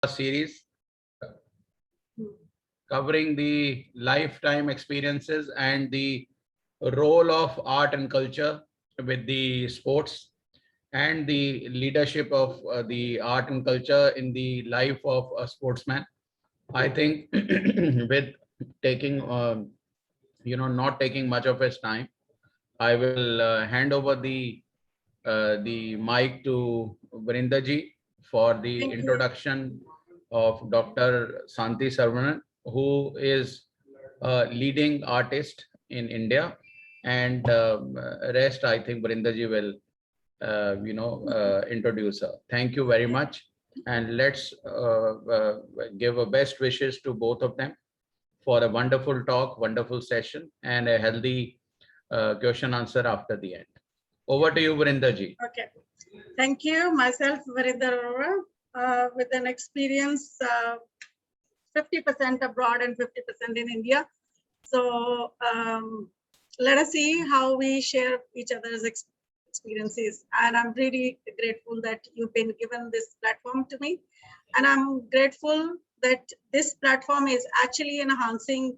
series covering the lifetime experiences and the role of art and culture with the sports and the leadership of the art and culture in the life of a sportsman. I think with taking, not taking much of his time, I will hand over the mic to Varinder ji for the introduction of Dr. Santi Sarvan, who is a leading artist in India, and rest I think Varinder ji will introduce her. Thank you very much, and let's give a best wishes to both of them for a wonderful talk, wonderful session, and a healthy question answer after the end. Over to you, Varinder ji. Okay. Thank you. Myself, Varinder, with an experience 50% abroad and 50% in India. So let us see how we share each other's experiences. And I'm really grateful that you've been given this platform to me. And I'm grateful that this platform is actually enhancing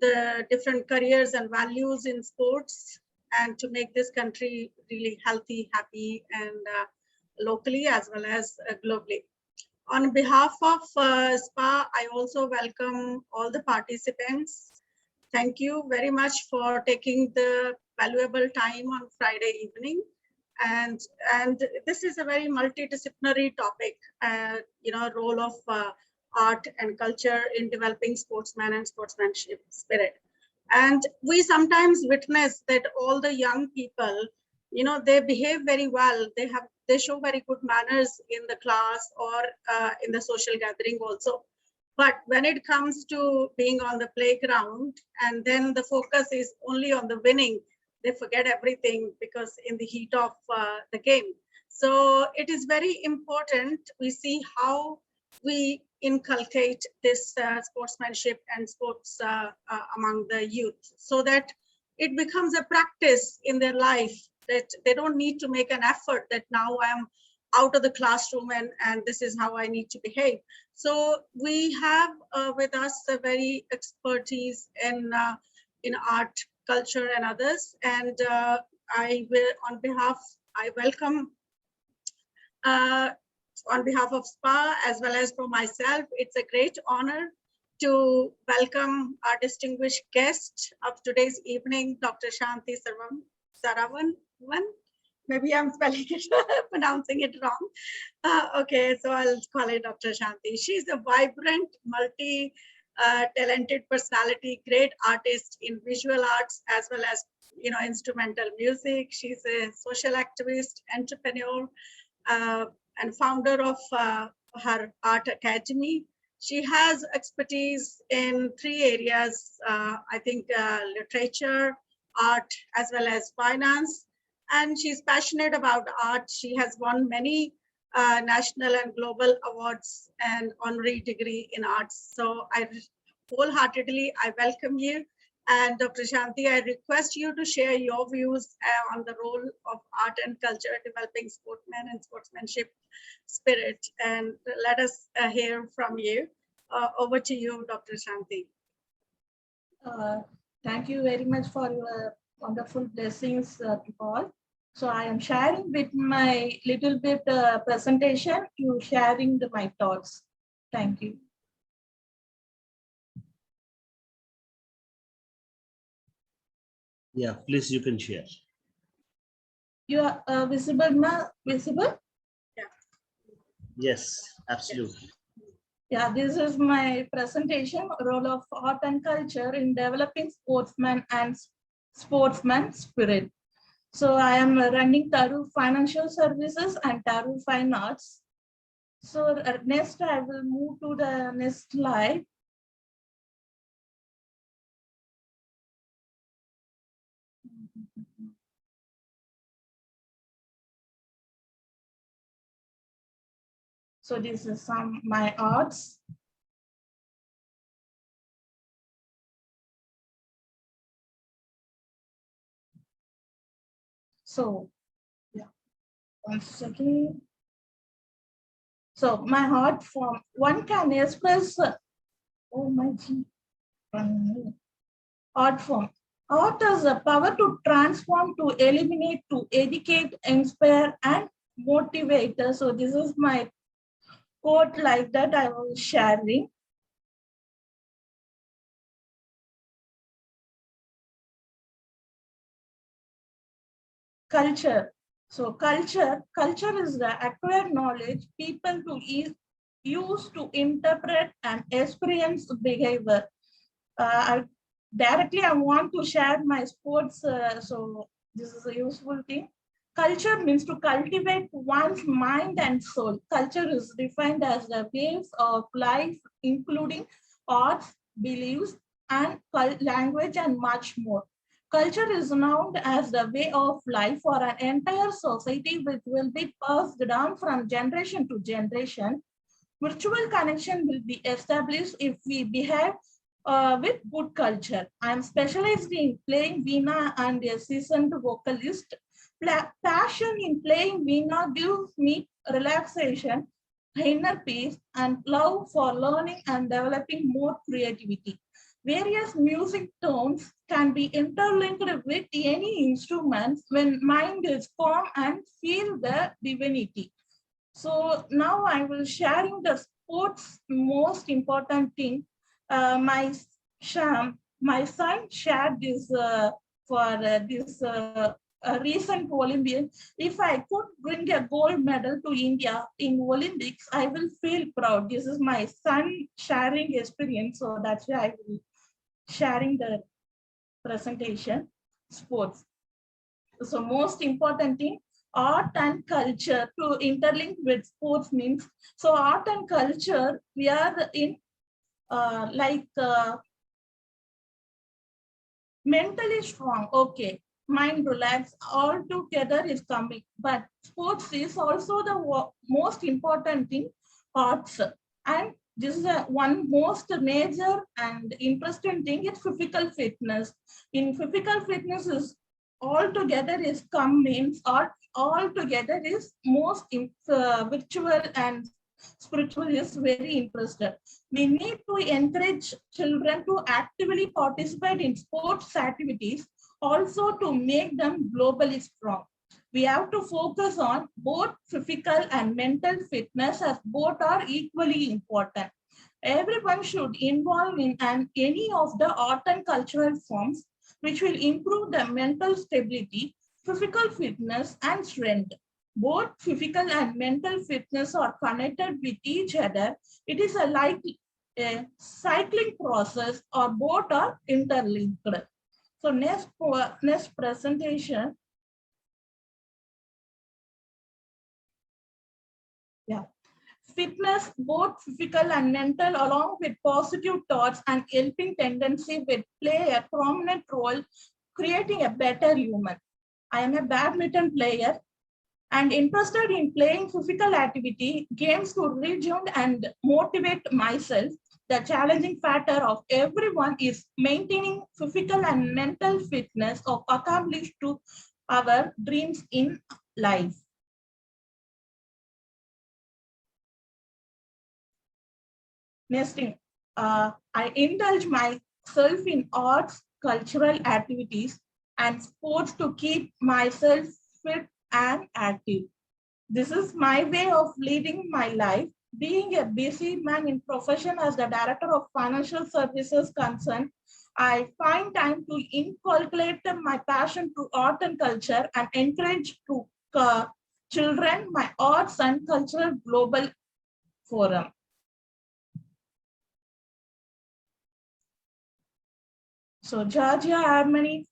the different careers and values in sports, and to make this country really healthy, happy, and locally as well as globally. On behalf of SPAA, I also welcome all the participants. Thank you very much for taking the valuable time on Friday evening. And this is a very multidisciplinary topic, role of art and culture in developing sportsman and sportsmanship spirit. And we sometimes witness that all the young people, they behave very well. They show very good manners in the class or in the social gathering also. But when it comes to being on the playground, and then the focus is only on the winning, they forget everything because in the heat of the game. So it is very important we see how we inculcate this sportsmanship and sports among the youth, so that it becomes a practice in their life, that they don't need to make an effort that now I'm out of the classroom and this is how I need to behave. So we have with us a very expertise in art, culture, and others. And I welcome on behalf of SPAA as well as for myself, it's a great honor to welcome our distinguished guest of today's evening, Dr. Santhi Sarvan. Maybe I'm spelling it, pronouncing it wrong. Okay, so I'll call it Dr. Santhi. She's a vibrant, multi-talented personality, great artist in visual arts as well as instrumental music. She's a social activist, entrepreneur, and founder of her art academy. She has expertise in 3 areas, I think literature, art, as well as finance. And she's passionate about art. She has won many national and global awards and honorary degree in arts. So I wholeheartedly, I welcome you. And Dr. Santhi, I request you to share your views on the role of art and culture developing sportsmen and sportsmanship spirit. And let us hear from you. Over to you, Dr. Santhi. Thank you very much for your wonderful blessings to all. So I am sharing with my little bit presentation, you sharing my thoughts. Thank you. Yeah, please, you can share. You are visible, ma? Visible? Yeah. Yes, absolutely. Yeah, this is my presentation, role of art and culture in developing sportsman and sportsman spirit. So I am running Taru Financial Services and Taru Fine Arts. So next I will move to the next slide. So this is some my arts. So yeah, 1 second. So my art form, one can express, oh my G, art form. Art has the power to transform, to eliminate, to educate, inspire, and motivate. So this is my quote like that I was sharing. Culture. So culture is the acquired knowledge people to use to interpret and experience behavior. Directly, I want to share my sports. So this is a useful thing. Culture means to cultivate one's mind and soul. Culture is defined as the ways of life, including arts, beliefs, and language, and much more. Culture is known as the way of life for an entire society, which will be passed down from generation to generation. Virtual connection will be established if we behave with good culture. I am specialized in playing Veena and a seasoned vocalist. Passion in playing Veena gives me relaxation, inner peace, and love for learning and developing more creativity. Various music tones can be interlinked with any instruments when mind is calm and feel the divinity. So now I will sharing the sports most important thing. My son shared this for this recent Olympian. If I could bring a gold medal to India in Olympics, I will feel proud. This is my son sharing experience, so that's why I will sharing the presentation. Sports. So most important thing, art and culture to interlink with sports means, so art and culture, we are in mentally strong, okay, mind relaxed, all together is coming, but sports is also the most important thing, arts. And this is one most major and interesting thing is physical fitness. In physical fitness is all together is come means art, all together is most virtual and spiritual is very interested. We need to encourage children to actively participate in sports activities, also to make them globally strong. We have to focus on both physical and mental fitness, as both are equally important. Everyone should involve in any of the art and cultural forms which will improve the mental stability, physical fitness, and strength. Both physical and mental fitness are connected with each other. It is like a cycling process, or both are interlinked. So next presentation. Yeah. Fitness, both physical and mental, along with positive thoughts and helping tendency, will play a prominent role creating a better human. I am a badminton player and interested in playing physical activity, games to rejuvenate and motivate myself. The challenging factor of everyone is maintaining physical and mental fitness of accomplish to our dreams in life. Next thing, I indulge myself in arts, cultural activities, and sports to keep myself fit and active. This is my way of leading my life. Being a busy man in profession as the director of financial services concern, I find time to inculcate my passion to art and culture and encourage to children my arts and cultural global forum. So Georgia Armani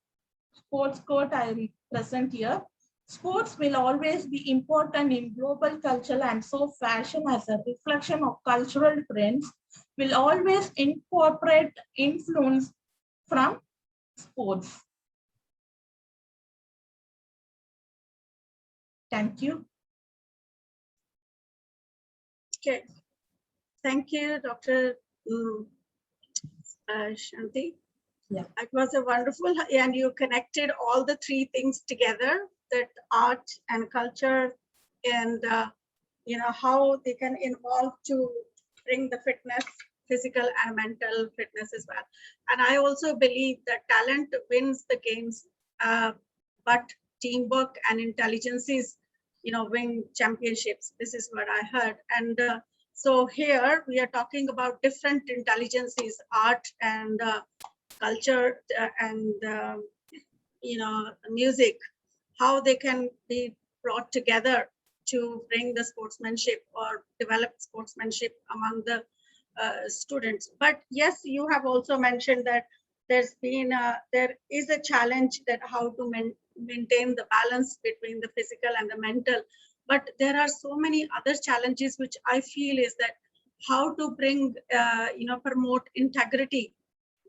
sports court I present here. Sports will always be important in global culture, and so fashion as a reflection of cultural trends will always incorporate influence from sports. Thank you. Okay. Thank you, Dr. Santi. Yeah. It was a wonderful, and you connected all the three things together, that art and culture and how they can involve to bring the fitness, physical and mental fitness as well. And I also believe that talent wins the games, but teamwork and intelligence is, win championships. This is what I heard. And so here we are talking about different intelligences, art and culture and music, how they can be brought together to bring the sportsmanship or develop sportsmanship among the students. But yes, you have also mentioned that there is a challenge that how to maintain the balance between the physical and the mental. But there are so many other challenges which I feel is that how to bring, promote integrity,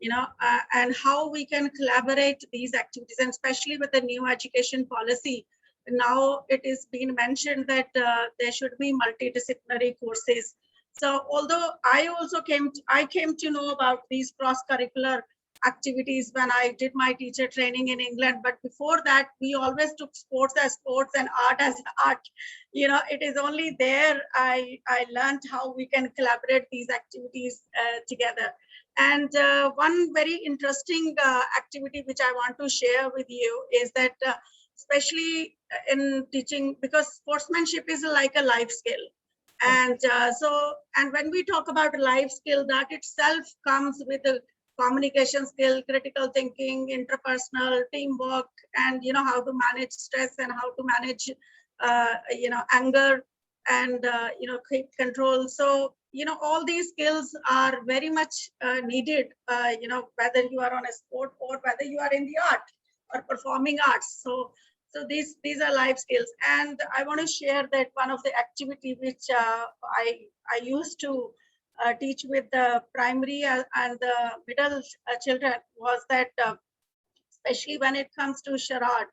and how we can collaborate these activities, and especially with the new education policy. Now it is being mentioned that there should be multidisciplinary courses. So although I came to know about these cross-curricular activities when I did my teacher training in England, but before that we always took sports as sports and art as art. It is only there I learned how we can collaborate these activities together. And one very interesting activity which I want to share with you is that especially in teaching, because sportsmanship is like a life skill. And and when we talk about life skill, that itself comes with a communication skill, critical thinking, interpersonal, teamwork, and how to manage stress and how to manage anger and quick control. So all these skills are very much needed, whether you are on a sport or whether you are in the art or performing arts. So these are life skills. And I want to share that one of the activity which I used to teach with the primary and the middle children was that especially when it comes to charade.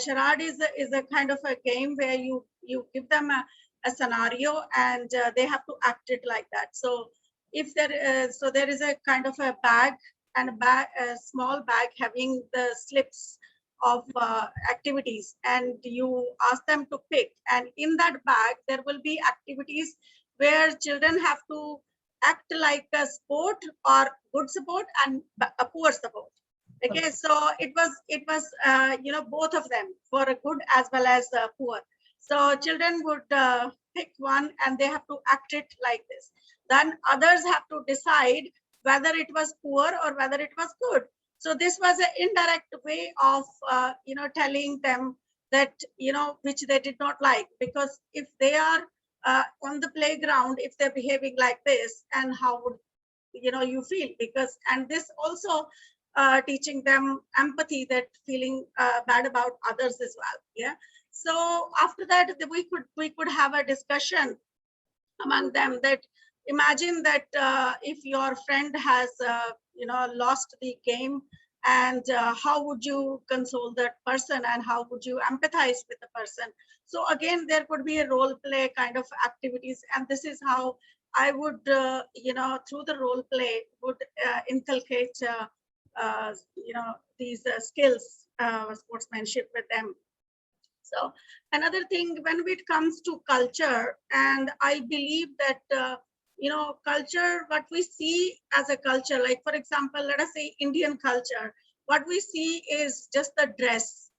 Charade is a kind of a game where you give them a scenario and they have to act it like that. So if there is a kind of a bag and a small bag having the slips of activities, and you ask them to pick, and in that bag there will be activities where children have to act like a sport or good support and a poor support. Okay, so it was both of them for a good as well as poor. So children would pick one and they have to act it like this. Then others have to decide whether it was poor or whether it was good. So this was an indirect way of telling them that which they did not like, because if they are on the playground, if they're behaving like this, and how would you feel? Because, and this also teaching them empathy, that feeling bad about others as well. Yeah. So after that, we could have a discussion among them that imagine that if your friend has lost the game, and how would you console that person, and how would you empathize with the person? So again, there could be a role play kind of activities, and this is how I would through the role play would inculcate these skills, sportsmanship with them. So another thing, when it comes to culture, and I believe that culture, what we see as a culture, like for example, let us say Indian culture, what we see is just the dress.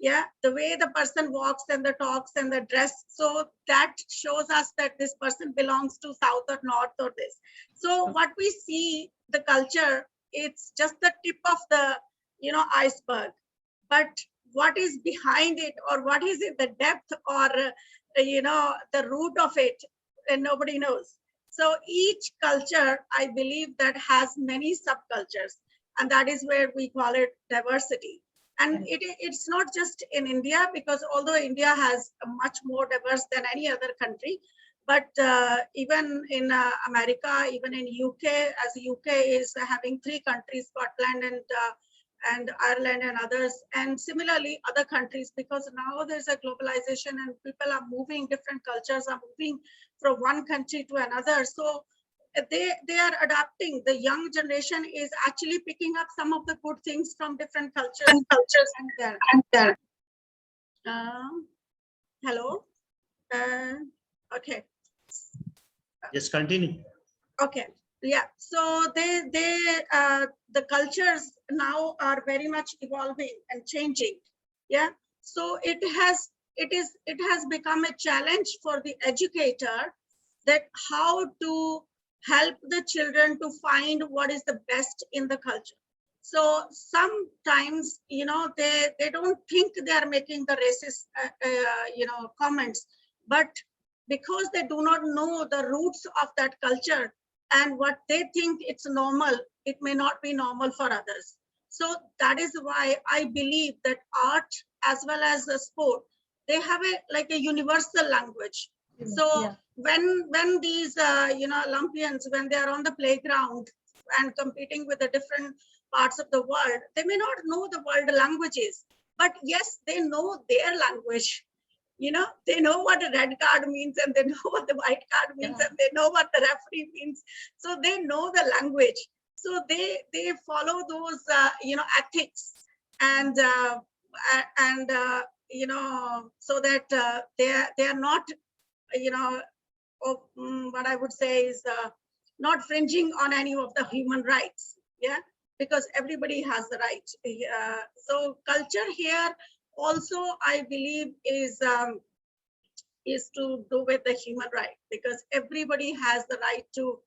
Yeah, the way the person walks and the talks and the dress, so that shows us that this person belongs to south or north or this. So what we see, the culture, it's just the tip of the iceberg, but what is behind it, or what is it, the depth, or the root of it, and nobody knows. So each culture, I believe, that has many subcultures, and that is where we call it diversity. And it's not just in India, because although India has a much more diverse than any other country, but even in America, even in UK, as UK is having 3 countries, Scotland and Ireland and others, and similarly other countries, because now there's a globalization and people are moving, different cultures are moving from one country to another. So they are adapting. The young generation is actually picking up some of the good things from different cultures. And there. Hello. Okay. Yes, continue. Okay. Yeah. So the cultures now are very much evolving and changing. Yeah. So it has become a challenge for the educator that how to help the children to find what is the best in the culture. So sometimes, they don't think they are making the racist, comments, but because they do not know the roots of that culture and what they think it's normal, it may not be normal for others. So that is why I believe that art as well as the sport, they have a universal language. So Yeah. when these Olympians, when they are on the playground and competing with the different parts of the world, they may not know the world languages, but yes, they know their language. They know what a red card means, and they know what the white card means, Yeah. and they know what the referee means. So they know the language. So they follow those ethics, and so that they are not what I would say is not fringing on any of the human rights. Yeah, because everybody has the right. So culture here also, I believe, is to do with the human right, because everybody has the right to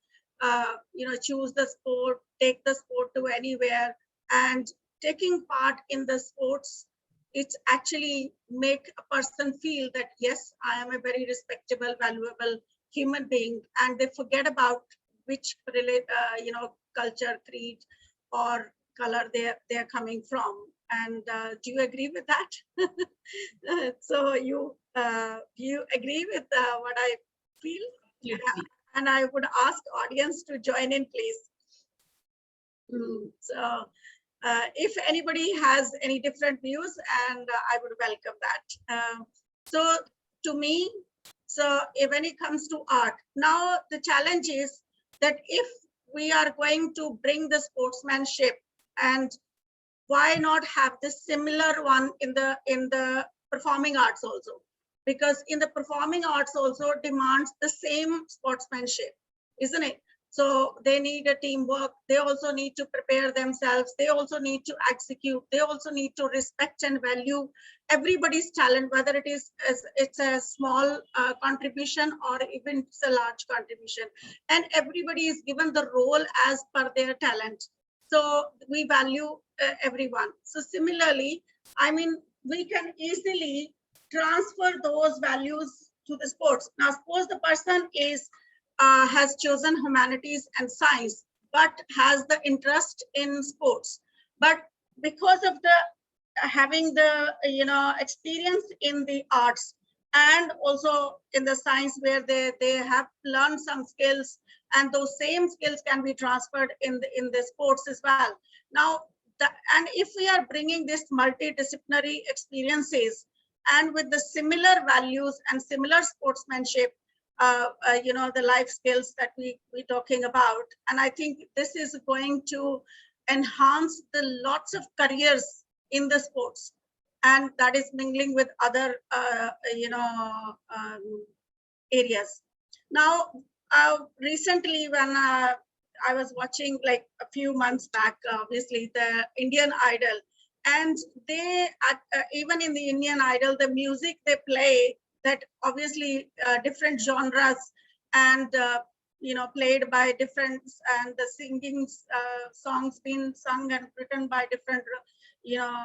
choose the sport, take the sport to anywhere, and taking part in the sports, it's actually make a person feel that yes, I am a very respectable, valuable human being, and they forget about which culture, creed, or color they're coming from. And do you agree with that? So you agree with what I feel? Yes. And I would ask audience to join in, please. So if anybody has any different views, and I would welcome that. So to me, so when it comes to art, now the challenge is that if we are going to bring the sportsmanship, and why not have this similar one in the performing arts also? Because in the performing arts also demands the same sportsmanship, isn't it? So they need a teamwork. They also need to prepare themselves. They also need to execute. They also need to respect and value everybody's talent, whether it's a small contribution or even it's a large contribution. And everybody is given the role as per their talent. So we value everyone. So similarly, I mean, we can easily transfer those values to the sports. Now, suppose the person has chosen humanities and science, but has the interest in sports. But because of the having the experience in the arts and also in the science, where they have learned some skills, and those same skills can be transferred in the sports as well. Now, and if we are bringing this multidisciplinary experiences and with the similar values and similar sportsmanship, the life skills that we're talking about, and I think this is going to enhance the lots of careers in the sports, and that is mingling with other areas. Now, recently when I was watching, like a few months back, obviously the Indian Idol, and they even in the Indian Idol, the music they play, that obviously different genres, and played by different, and the singing songs being sung and written by different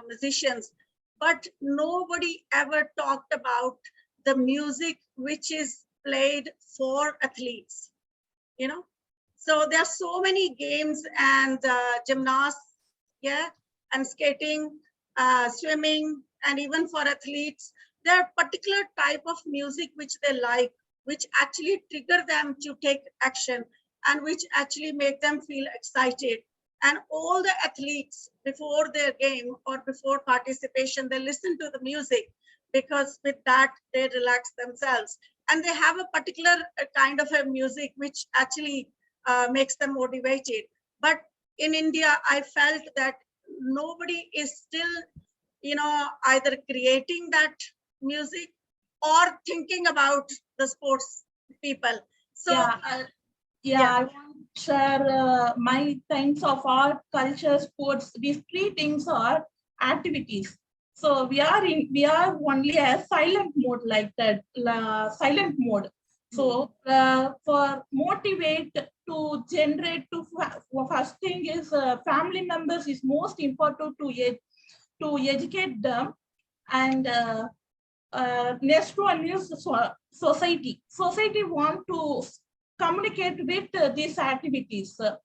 musicians, but nobody ever talked about the music which is played for athletes. So there are so many games and gymnasts, yeah, and skating, swimming, and even for athletes, there are particular type of music which they like, which actually trigger them to take action, and which actually make them feel excited. And all the athletes, before their game or before participation, they listen to the music, because with that they relax themselves, and they have a particular kind of a music which actually makes them motivated. But in India, I felt that nobody is still, either creating that music or thinking about the sports people. So yeah, I want to share my kinds of art, culture, sports. These three things are activities. So we are only a silent mode like that, silent mode. So for motivate to generate to first thing is family members is most important to educate them, and next one is society. Society want to communicate with these activities and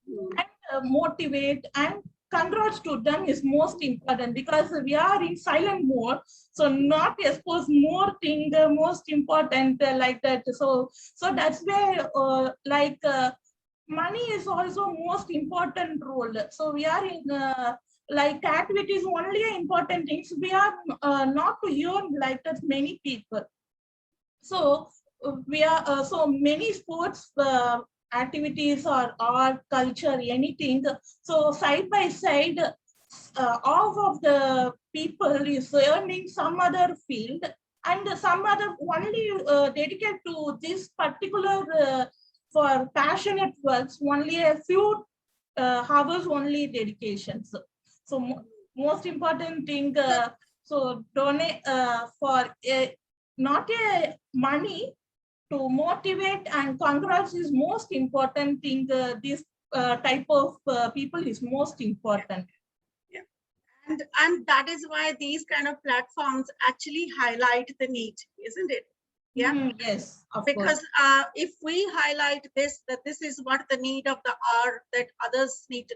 motivate, and congrats to them is most important because we are in silent mode. So not expose more thing, the most important like that. So that's where money is also most important role. So we are in like activities only important things. We are not to earn like that many people. So we are so many sports activities or art, culture, anything. So side by side, all of the people is earning some other field, and some other only dedicated to this particular for passionate works, only a few hours only dedications. So most important thing, so donate for not a money to motivate and congrats is most important thing. This type of people is most important. Yeah. And that is why these kind of platforms actually highlight the need, isn't it? Yeah. Yes, of because course. if we highlight this, that this is what the need of the hour that others need,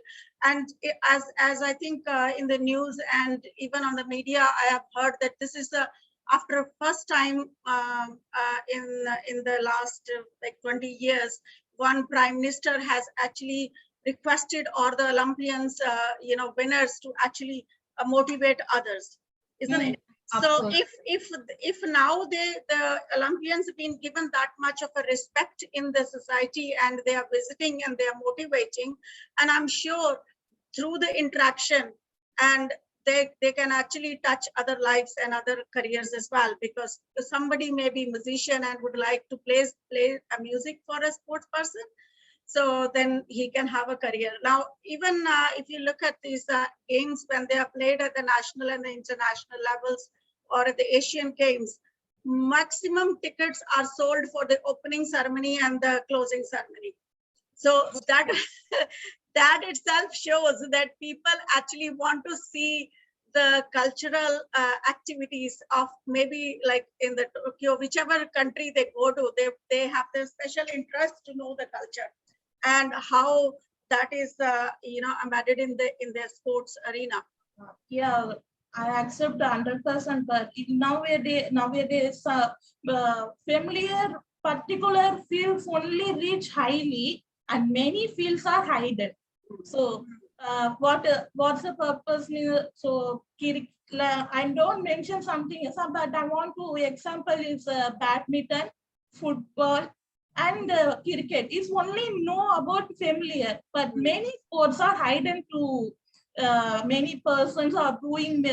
and as I think in the news and even on the media, I have heard that this is after first time in the last like 20 years, one prime minister has actually requested all the Olympians, winners to actually motivate others, isn't it? So if now the Olympians have been given that much of a respect in the society, and they are visiting and they are motivating, and I'm sure through the interaction, and they can actually touch other lives and other careers as well, because somebody may be a musician and would like to play a music for a sports person. So then he can have a career. Now, even if you look at these games, when they are played at the national and the international levels, or at the Asian Games, maximum tickets are sold for the opening ceremony and the closing ceremony. So that that itself shows that people actually want to see the cultural activities of, maybe like in the Tokyo, whichever country they go to, they have their special interest to know the culture and how that is embedded in their sports arena. Yeah, I accept 100%, but nowadays familiar particular fields only reach highly, and many fields are hidden. So what's the purpose? So I don't mention something else, but I want to example is badminton, football, and cricket is only know about familiar, but many sports are hidden to many persons are doing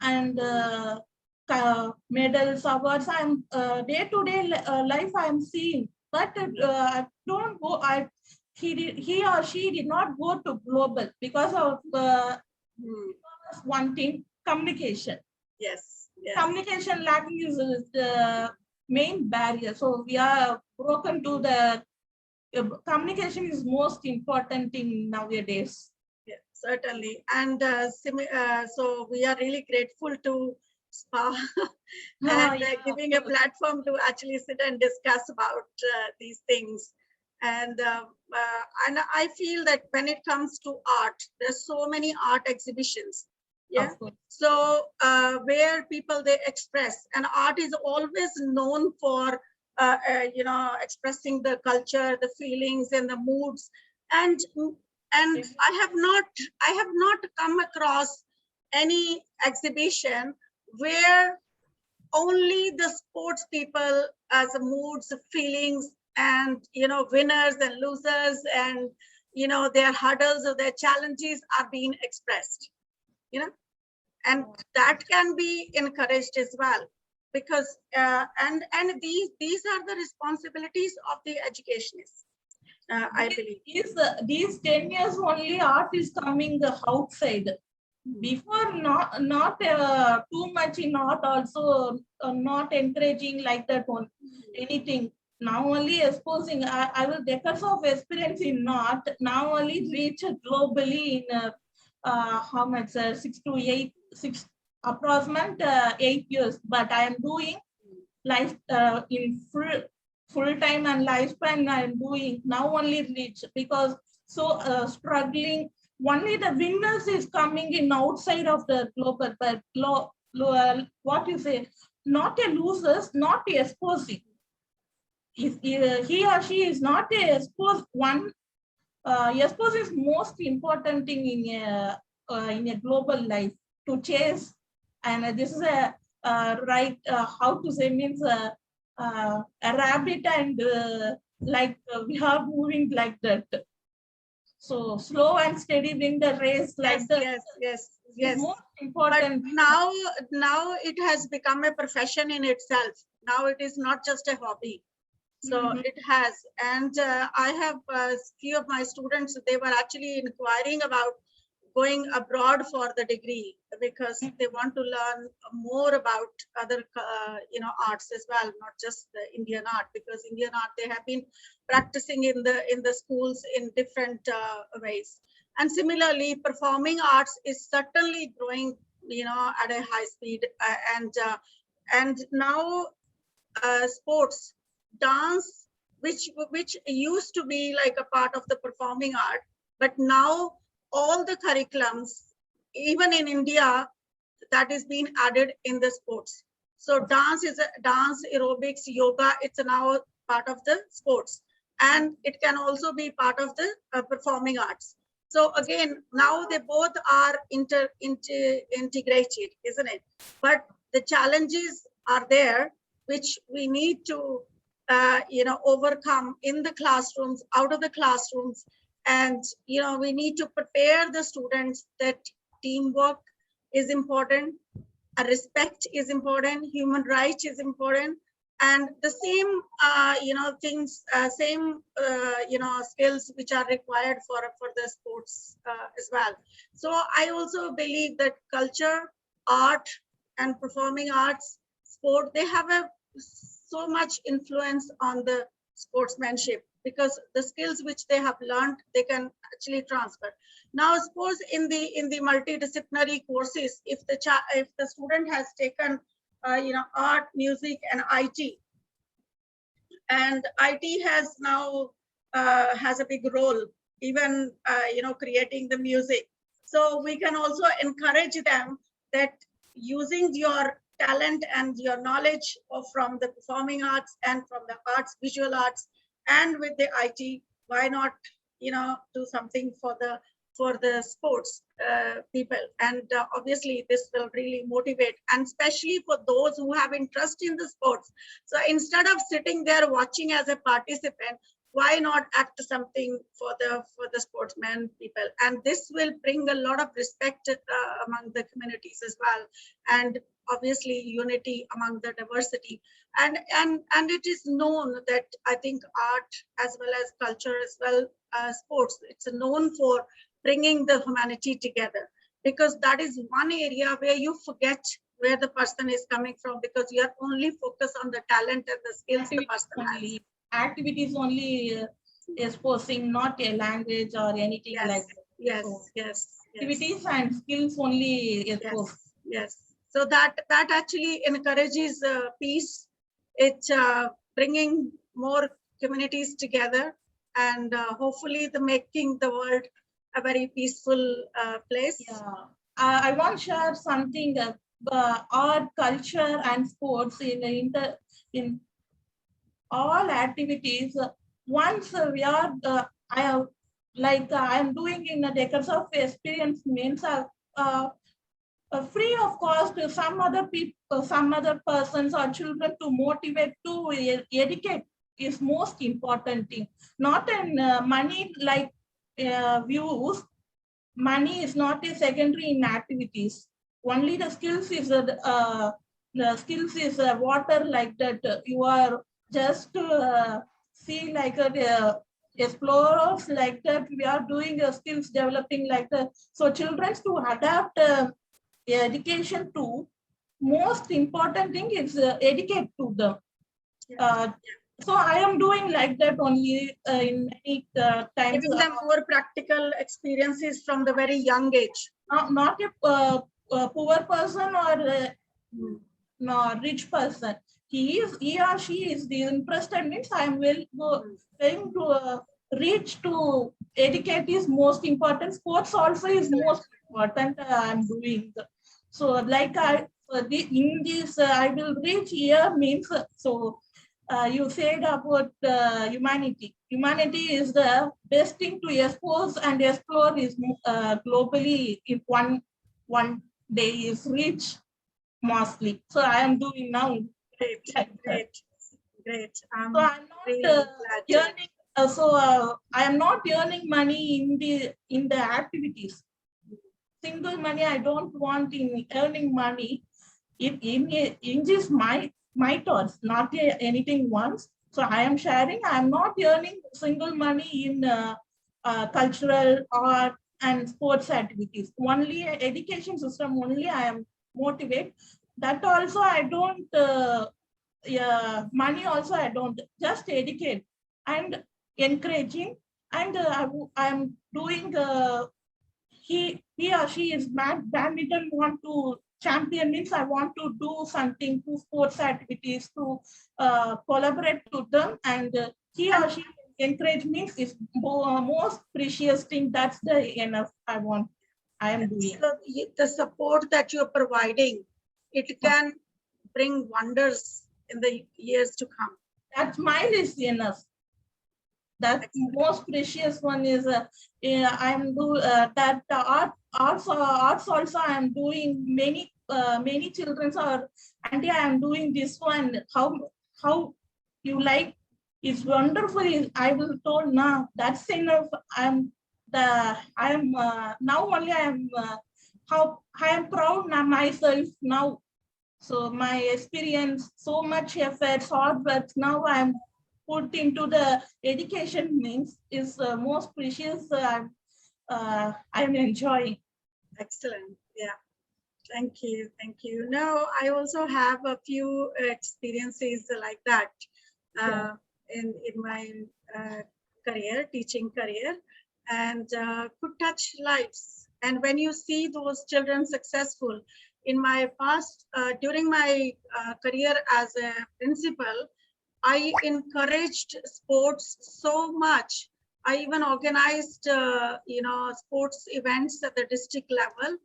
and medals, awards. I'm day-to-day life I'm seeing, but don't go. He or she did not go to global because of one thing, communication. Yes. Communication lacking is the main barrier. So we are broken to the communication is most important thing nowadays. Yeah, certainly. And so we are really grateful to SPAA and giving a platform to actually sit and discuss about these things. And I feel that when it comes to art, there's so many art exhibitions. Yeah. So where people they express, and art is always known for expressing the culture, the feelings, and the moods. And I have not come across any exhibition where only the sports people as moods, feelings, and winners and losers, and their hurdles or their challenges are being expressed. And that can be encouraged as well. because and these are the responsibilities of the educationists, I believe. These 10 years only art is coming outside. Before not too much in art, also not encouraging like that one anything. Now only exposing. I will decades of experience in art. Now only reach globally in how much 6 to 8 6 approximate 8 years. But I am doing life in full time and lifespan. I am doing now only reach because so struggling. Only the winners is coming in outside of the global, but what you say, not a losers, not a exposing. If he or she is not a exposed one, expose is most important thing in a global life to chase. And this is a right how to say means a rabbit and we are moving like that. So slow and steady win the race like that. Yes. Most important. But now it has become a profession in itself. Now it is not just a hobby. So it has, and I have a few of my students, they were actually inquiring about going abroad for the degree because they want to learn more about other arts as well, not just the Indian art, because Indian art they have been practicing in the schools in different ways. And similarly, performing arts is certainly growing at a high speed, and now sports, dance, which used to be like a part of the performing art, but now all the curriculums, even in India, that is being added in the sports. So dance, aerobics, yoga, it's now part of the sports, and it can also be part of the performing arts. So again, now they both are integrated, isn't it? But the challenges are there, which we need to overcome in the classrooms, out of the classrooms. And we need to prepare the students that teamwork is important, respect is important, human rights is important, and the same skills which are required for the sports as well. So I also believe that culture, art, and performing arts, sport, they have so much influence on the sportsmanship, because the skills which they have learned, they can actually transfer. Now, suppose in the multidisciplinary courses, if the student has taken art, music, and IT, and IT has now has a big role, even creating the music. So we can also encourage them that using your talent and your knowledge from the performing arts and from the arts, visual arts, and with the IT, why not do something for the sports people? And obviously this will really motivate, and especially for those who have interest in the sports. So instead of sitting there watching as a participant, why not act something for the sportsmen people? And this will bring a lot of respect among the communities as well, and obviously unity among the diversity. And it is known that I think art as well as culture as well as sports, it's known for bringing the humanity together, because that is one area where you forget where the person is coming from, because you are only focused on the talent and the skills the person has. Activities only exposing, not a language or anything like that. Yes. Activities and skills only expose. Yes. So that actually encourages peace. It's bringing more communities together, and hopefully making the world a very peaceful place. Yeah, I want to share something. Art, culture, and sports in all activities. Once we are, I am doing in a decades of experience means free of cost to some other people, some other persons or children to motivate to educate is most important thing. Not in money like views. Money is not a secondary in activities. Only the skills is the skills is water like that. You are just see like explorers like that. We are doing skills developing like that. So children to adapt education to most important thing is educate to them. So I am doing like that only in many times. Giving them more practical experiences from the very young age. Not a poor person or no rich person. He or she is the interested means I am going to reach to educate is most important. Sports also is most important. I am doing. So like in this I will reach here means so. You said about humanity. Humanity is the best thing to expose and explore is globally if one day is reach mostly. So I am doing now. Great, great, great. So I'm not really glad earning. I am not earning money in the activities. Single money I don't want in earning money. In this my thoughts, not anything once. So I am sharing. I am not earning single money in cultural art and sports activities. Only education system. Only I am motivate. That also I don't. Money also I don't. Just educate and encouraging. And I am doing. He or she is badminton want to champion means I want to do something to sports activities to collaborate to them and he or she encourage means is most precious thing. That's the enough I am doing. So the support that you're providing, it can bring wonders in the years to come. That smile is enough. That most precious one is I'm do that arts also I'm doing many children are auntie I am doing this one how you like it's wonderful I will told now that's enough now only I am how I am proud now myself now so my experience so much efforts hard work now I am put into the education means is most precious. I'm enjoying. Excellent. Yeah. Thank you. Thank you. Now, I also have a few experiences like that in my career, teaching career, and could touch lives. And when you see those children successful, in my past, during my career as a principal, I encouraged sports so much. I even organized, sports events at the district level.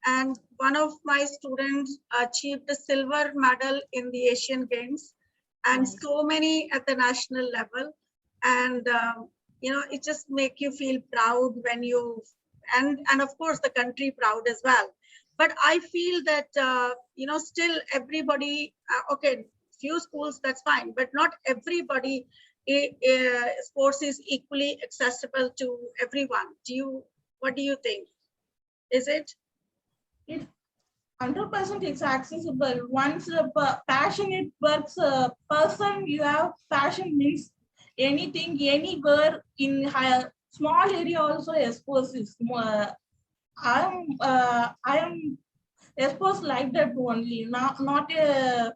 And one of my students achieved a silver medal in the Asian Games and so many at the national level. And, it just makes you feel proud when you, and of course the country proud as well. But I feel that, still everybody, few schools, that's fine, but not everybody, sports is equally accessible to everyone. What do you think? Is it? 100% it's accessible. Once a passionate person, you have passion means anything, anywhere in higher, small area also exposes. I am exposed like that only, not a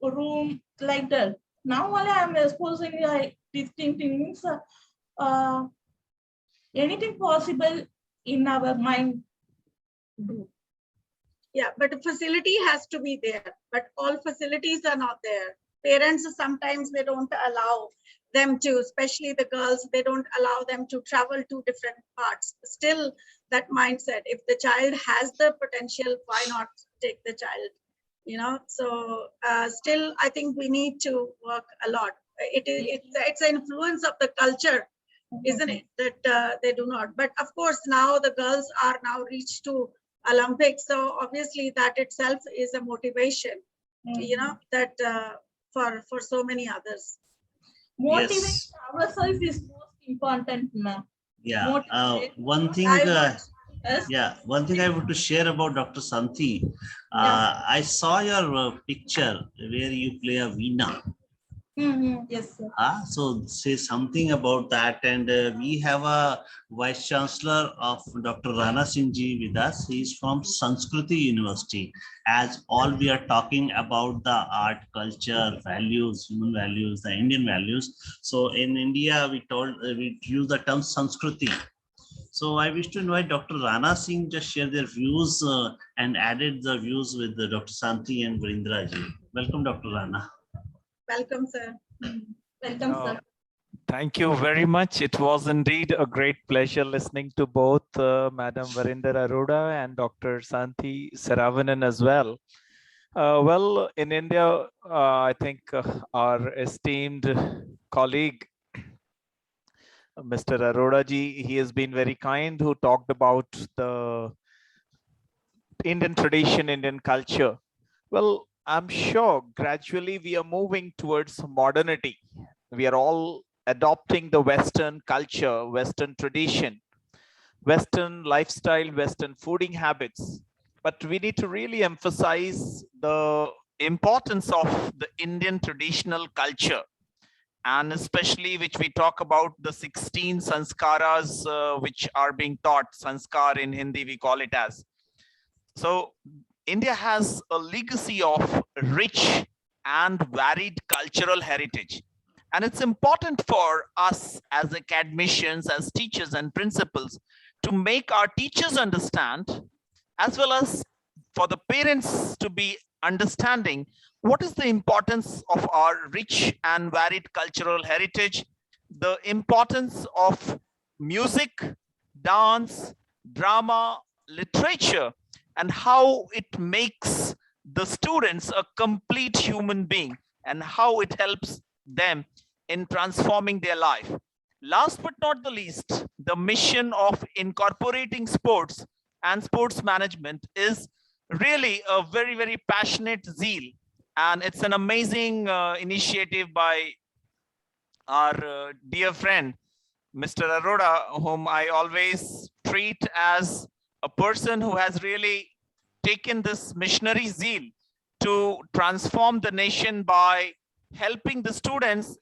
room like that. Now only I am exposing like distinct things. Anything possible in our mind. Yeah, but the facility has to be there. But all facilities are not there. Parents sometimes they don't allow them to, especially the girls, they don't allow them to travel to different parts. Still, that mindset, if the child has the potential, why not take the child? So still, I think we need to work a lot. It's an influence of the culture, isn't it? That they do not. But of course, now the girls are now reached to Olympics. So obviously that itself is a motivation, that for so many others. Motivate ourselves is most important now. Yeah. One thing. Yes. Yeah, one thing I want to share about Dr. Santhi. I saw your picture where you play a veena. Yes, sir. So say something about that. And we have a Vice Chancellor of Dr. Rana Singh ji with us. He is from Sanskriti University. As all we are talking about the art, culture, values, human values, the Indian values. So in India, we use the term Sanskriti. So I wish to invite Dr. Rana Singh just share their views and added the views with Dr. Santi and Varinder ji. Welcome, Dr. Rana. Welcome, sir. Welcome, sir. Thank you very much. It was indeed a great pleasure listening to both Madam Varinder Arora and Dr. Santi Saravanan as well. Well, in India, I think our esteemed colleague, Mr. Arora ji, he has been very kind, who talked about the Indian tradition, Indian culture. Well, I'm sure gradually we are moving towards modernity. We are all adopting the Western culture, Western tradition, Western lifestyle, Western fooding habits. But we need to really emphasize the importance of the Indian traditional culture. And especially which we talk about the 16 sanskaras which are being taught. Sanskar in Hindi, we call it as. So India has a legacy of rich and varied cultural heritage. And it's important for us as academicians, as teachers and principals, to make our teachers understand, as well as for the parents to be understanding what is the importance of our rich and varied cultural heritage, the importance of music, dance, drama, literature, and how it makes the students a complete human being and how it helps them in transforming their life. Last but not the least, the mission of incorporating sports and sports management is really a very, very passionate zeal. And it's an amazing initiative by our dear friend, Mr. Arora, whom I always treat as a person who has really taken this missionary zeal to transform the nation by helping the students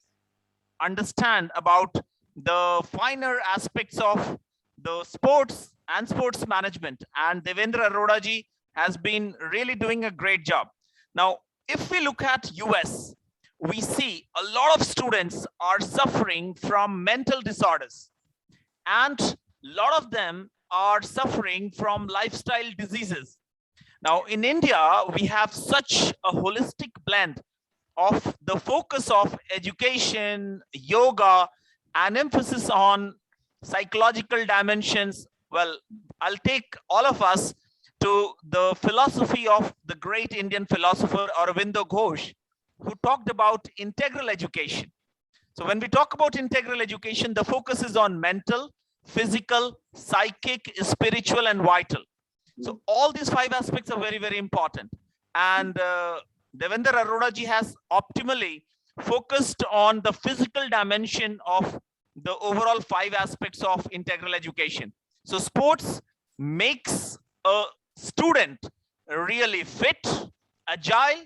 understand about the finer aspects of the sports and sports management. And Devendra Arora ji has been really doing a great job. Now, if we look at US, we see a lot of students are suffering from mental disorders, and a lot of them are suffering from lifestyle diseases. Now, in India, we have such a holistic blend of the focus of education, yoga, and emphasis on psychological dimensions. Well, I'll take all of us to the philosophy of the great Indian philosopher Aurobindo Ghosh, who talked about integral education. So when we talk about integral education, the focus is on mental, physical, psychic, spiritual, and vital. So all these 5 aspects are very, very important. And Devendra Arora ji has optimally focused on the physical dimension of the overall 5 aspects of integral education. So sports makes a student really fit, agile,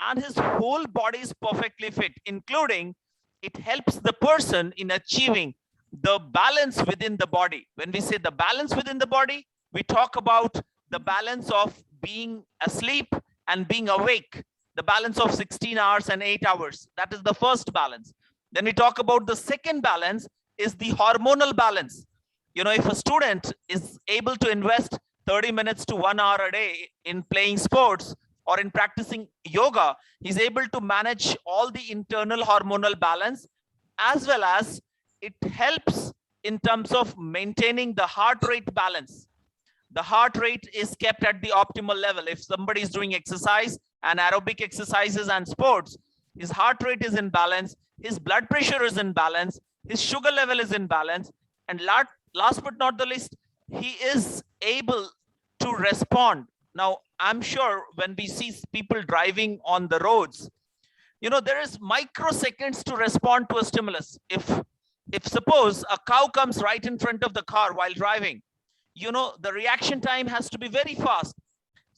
and his whole body is perfectly fit, including it helps the person in achieving the balance within the body. When we say the balance within the body, we talk about the balance of being asleep and being awake, the balance of 16 hours and 8 hours. That is the first balance. Then we talk about the second balance is the hormonal balance. You know, if a student is able to invest 30 minutes to 1 hour a day in playing sports or in practicing yoga, he's able to manage all the internal hormonal balance, as well as it helps in terms of maintaining the heart rate balance. The heart rate is kept at the optimal level. If somebody is doing exercise and aerobic exercises and sports, his heart rate is in balance, his blood pressure is in balance, his sugar level is in balance, and last but not the least, he is able to respond. Now, I'm sure when we see people driving on the roads, you know, there is microseconds to respond to a stimulus. If suppose a cow comes right in front of the car while driving, you know, the reaction time has to be very fast.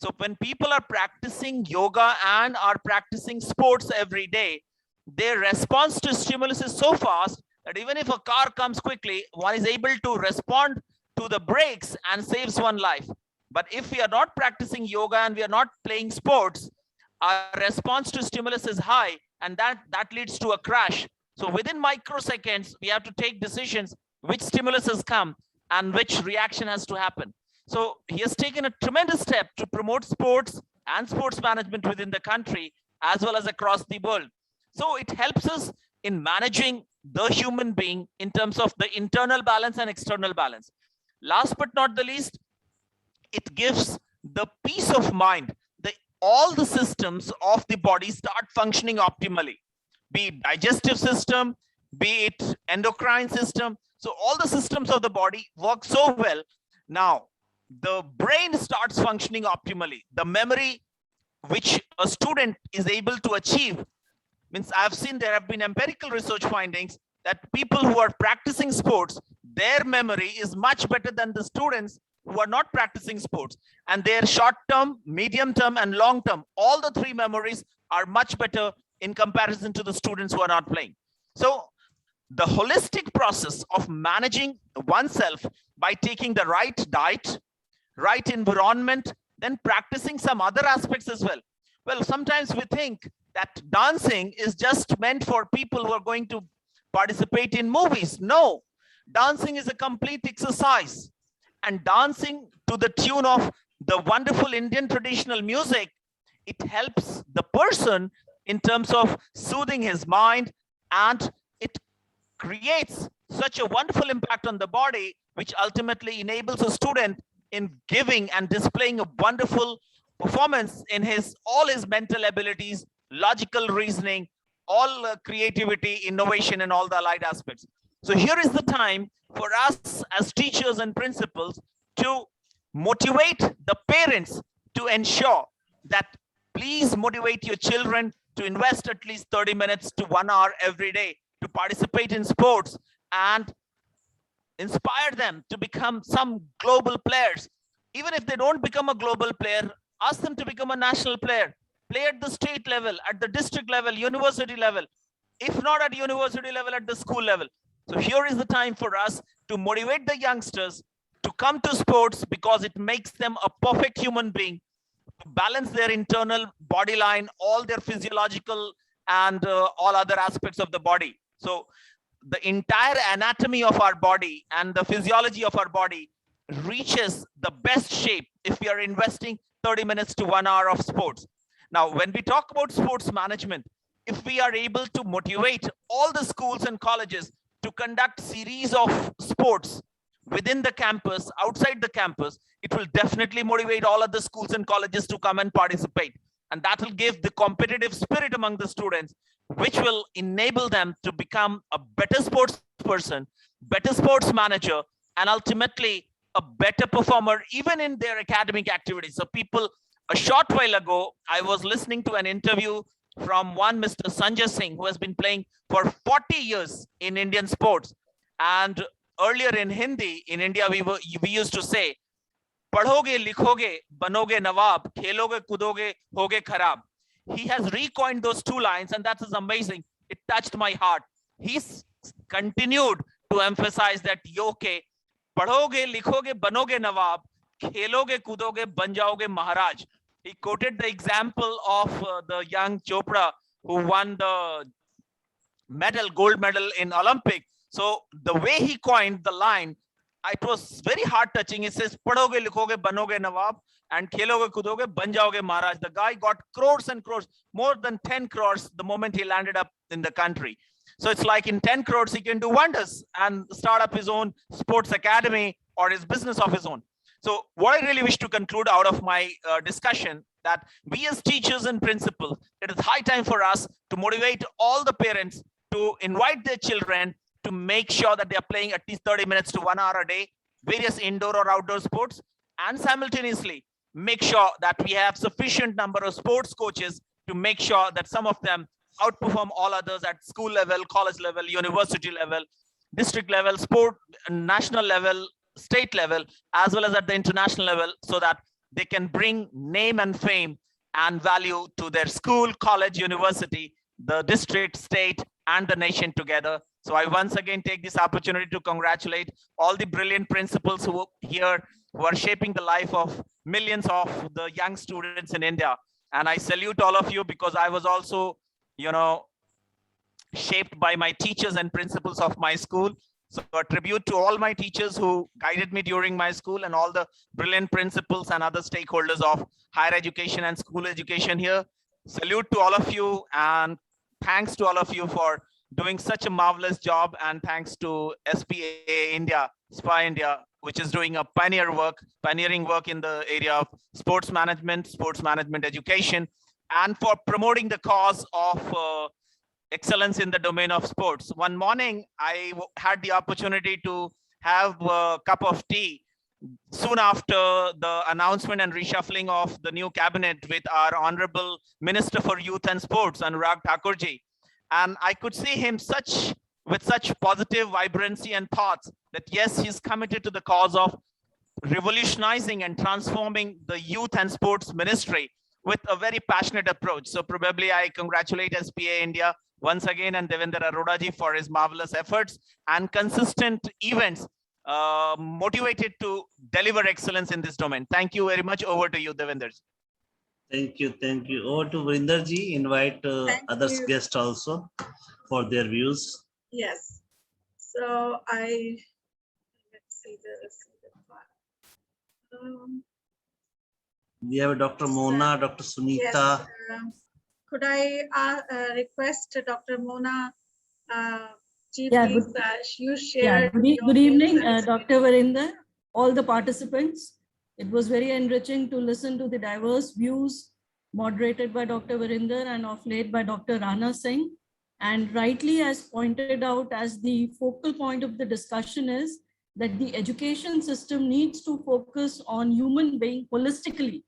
So when people are practicing yoga and are practicing sports every day, their response to stimulus is so fast that even if a car comes quickly, one is able to respond to the brakes and saves one life. But if we are not practicing yoga and we are not playing sports, our response to stimulus is high, and that leads to a crash. So within microseconds, we have to take decisions which stimulus has come and which reaction has to happen. So he has taken a tremendous step to promote sports and sports management within the country as well as across the world. So it helps us in managing the human being in terms of the internal balance and external balance. Last but not the least, it gives the peace of mind. All the systems of the body start functioning optimally, be it digestive system, be it endocrine system. So all the systems of the body work so well. Now, the brain starts functioning optimally. The memory which a student is able to achieve, means I've seen there have been empirical research findings that people who are practicing sports, their memory is much better than the students who are not practicing sports, and their short term, medium term, and long term, all the three memories are much better in comparison to the students who are not playing. So the holistic process of managing oneself by taking the right diet, right environment, then practicing some other aspects as well. Well, sometimes we think that dancing is just meant for people who are going to participate in movies. No, dancing is a complete exercise. And dancing to the tune of the wonderful Indian traditional music, it helps the person in terms of soothing his mind, and it creates such a wonderful impact on the body, which ultimately enables a student in giving and displaying a wonderful performance in all his mental abilities, logical reasoning, all creativity, innovation, and all the allied aspects. So here is the time for us as teachers and principals to motivate the parents to ensure that please motivate your children to invest at least 30 minutes to 1 hour every day to participate in sports and inspire them to become some global players. Even if they don't become a global player, ask them to become a national player, play at the state level, at the district level, university level, if not at university level, at the school level. So here is the time for us to motivate the youngsters to come to sports because it makes them a perfect human being, to balance their internal body line, all their physiological and all other aspects of the body. So the entire anatomy of our body and the physiology of our body reaches the best shape if we are investing 30 minutes to 1 hour of sports. Now, when we talk about sports management, if we are able to motivate all the schools and colleges to conduct series of sports within the campus, outside the campus, it will definitely motivate all of the schools and colleges to come and participate. And that will give the competitive spirit among the students, which will enable them to become a better sports person, better sports manager, and ultimately a better performer even in their academic activities. So people, a short while ago, I was listening to an interview from one Mr. Sanjay Singh, who has been playing for 40 years in Indian sports. And earlier in Hindi, in India, we used to say, "Padhoge, likhoge, banoge nawab, kheloge, kudoge, hoge kharab." He has recoined those two lines, and that is amazing. It touched my heart. He's continued to emphasize that, "Yoke, padhoge, likhoge, banoge nawab, kheloge, kudoge, ban jaoge maharaj." He quoted the example of the young Chopra who won the gold medal in Olympic. So the way he coined the line, it was very heart touching. It says, "Padhoge, likhoge, banoge nawab, and kheloge, kudoge, ban jaoge maharaj." The guy got crores and crores, more than 10 crores the moment he landed up in the country. So it's like in 10 crores, he can do wonders and start up his own sports academy or his business of his own. So what I really wish to conclude out of my discussion, that we as teachers and principals, it is high time for us to motivate all the parents to invite their children to make sure that they are playing at least 30 minutes to 1 hour a day, various indoor or outdoor sports, and simultaneously make sure that we have sufficient number of sports coaches to make sure that some of them outperform all others at school level, college level, university level, district level, sport, national level, state level as well as at the international level, so that they can bring name and fame and value to their school, college, university, the district, state, and the nation together. So I once again take this opportunity to congratulate all the brilliant principals who are shaping the life of millions of the young students in India. And I salute all of you, because I was also, shaped by my teachers and principals of my school. So a tribute to all my teachers who guided me during my school, and all the brilliant principals and other stakeholders of higher education and school education here. Salute to all of you, and thanks to all of you for doing such a marvelous job. And thanks to SPAA India, SPAA India, which is doing a pioneering work in the area of sports management education, and for promoting the cause of excellence in the domain of sports. One morning, I had the opportunity to have a cup of tea soon after the announcement and reshuffling of the new cabinet with our Honorable Minister for Youth and Sports, Anurag Thakurji. And I could see him with such positive vibrancy and thoughts that yes, he's committed to the cause of revolutionizing and transforming the youth and sports ministry with a very passionate approach. So probably I congratulate SPAA India once again, and Devendra Arodaji for his marvelous efforts and consistent events motivated to deliver excellence in this domain. Thank you very much. Over to you, Devendra. Thank you. Over to Varinder ji. Invite other guests also for their views. Yes. So let's see this. We have Dr. Mona, Dr. Sunita. Yes, could I request Dr. Mona, please, you share. Good evening, Dr. Varinder, all the participants. It was very enriching to listen to the diverse views moderated by Dr. Varinder and of late by Dr. Rana Singh. And rightly, as pointed out, as the focal point of the discussion is that the education system needs to focus on human being holistically.